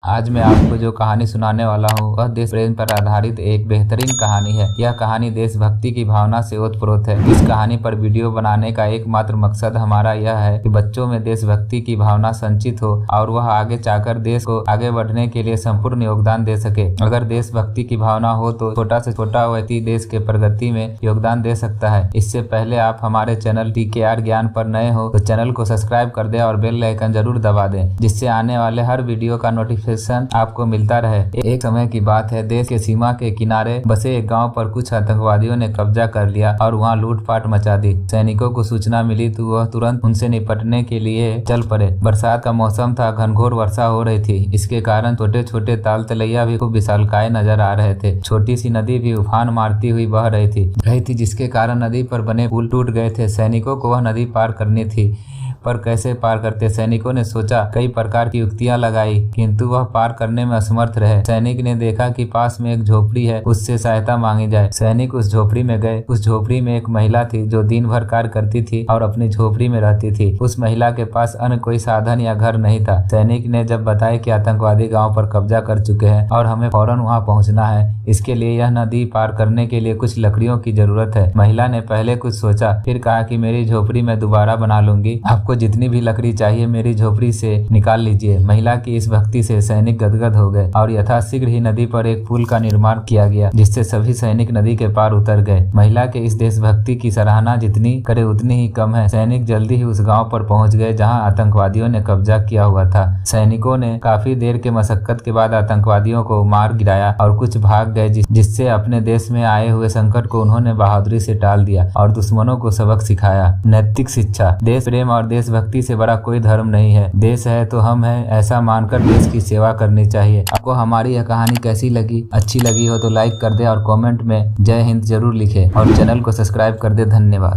आज मैं आपको जो कहानी सुनाने वाला हूँ वह देश प्रेम पर आधारित एक बेहतरीन कहानी है। यह कहानी देशभक्ति की भावना से ओतप्रोत है। इस कहानी पर वीडियो बनाने का एकमात्र मकसद हमारा यह है कि बच्चों में देशभक्ति की भावना संचित हो और वह आगे जाकर देश को आगे बढ़ने के लिए संपूर्ण योगदान दे सके। अगर देशभक्ति की भावना हो तो छोटा से छोटा व्यक्ति देश के प्रगति में योगदान दे सकता है। इससे पहले आप हमारे चैनल TKR ज्ञान पर नए हो तो चैनल को सब्सक्राइब कर दे और बेल आइकन जरूर दबा दें, जिससे आने वाले हर वीडियो का नोटिफिकेशन आपको मिलता रहे। एक समय की बात है, देश के सीमा के किनारे बसे एक गांव पर कुछ आतंकवादियों ने कब्जा कर लिया और वहां लूटपाट मचा दी। सैनिकों को सूचना मिली तो वह तुरंत उनसे निपटने के लिए चल पड़े। बरसात का मौसम था, घनघोर वर्षा हो रही थी। इसके कारण छोटे छोटे ताल तलैया भी खूब विशालकाय नजर आ रहे थे। छोटी सी नदी भी उफान मारती हुई बह रही थी, जिसके कारण नदी पर बने पुल टूट गए थे। सैनिकों को वह नदी पार करनी थी, पर कैसे पार करते? सैनिकों ने सोचा, कई प्रकार की युक्तियां लगाई, किंतु वह पार करने में असमर्थ रहे। सैनिक ने देखा कि पास में एक झोपड़ी है, उससे सहायता मांगी जाए। सैनिक उस झोपड़ी में गए। उस झोपड़ी में एक महिला थी जो दिन भर कार्य करती थी और अपनी झोपड़ी में रहती थी। उस महिला के पास अन्य कोई साधन या घर नहीं था। सैनिक ने जब बताया कि आतंकवादी गाँव पर कब्जा कर चुके हैं और हमें फौरन वहाँ पहुँचना है, इसके लिए यह नदी पार करने के लिए कुछ लकड़ियों की जरूरत है। महिला ने पहले कुछ सोचा, फिर कहा कि मेरी झोपड़ी में दोबारा बना लूंगी, आपको जितनी भी लकड़ी चाहिए मेरी झोपड़ी से निकाल लीजिए। महिला की इस भक्ति से सैनिक गदगद हो गए और यथाशीघ्र ही नदी पर एक पुल का निर्माण किया गया, जिससे सभी सैनिक नदी के पार उतर गए। महिला के इस देशभक्ति की सराहना जितनी करे उतनी ही कम है। सैनिक जल्दी ही उस गांव पर पहुंच गए जहां आतंकवादियों ने कब्जा किया हुआ था। सैनिकों ने काफी देर के मशक्कत के बाद आतंकवादियों को मार गिराया और कुछ भाग गए, जिससे अपने देश में आए हुए संकट को उन्होंने बहादुरी से टाल दिया और दुश्मनों को सबक सिखाया। नैतिक शिक्षा। देश प्रेम और देशभक्ति से बड़ा कोई धर्म नहीं है। देश है तो हम हैं, ऐसा मानकर देश की सेवा करनी चाहिए। आपको हमारी यह कहानी कैसी लगी? अच्छी लगी हो तो लाइक कर दे और कमेंट में जय हिंद जरूर लिखे और चैनल को सब्सक्राइब कर दे। धन्यवाद।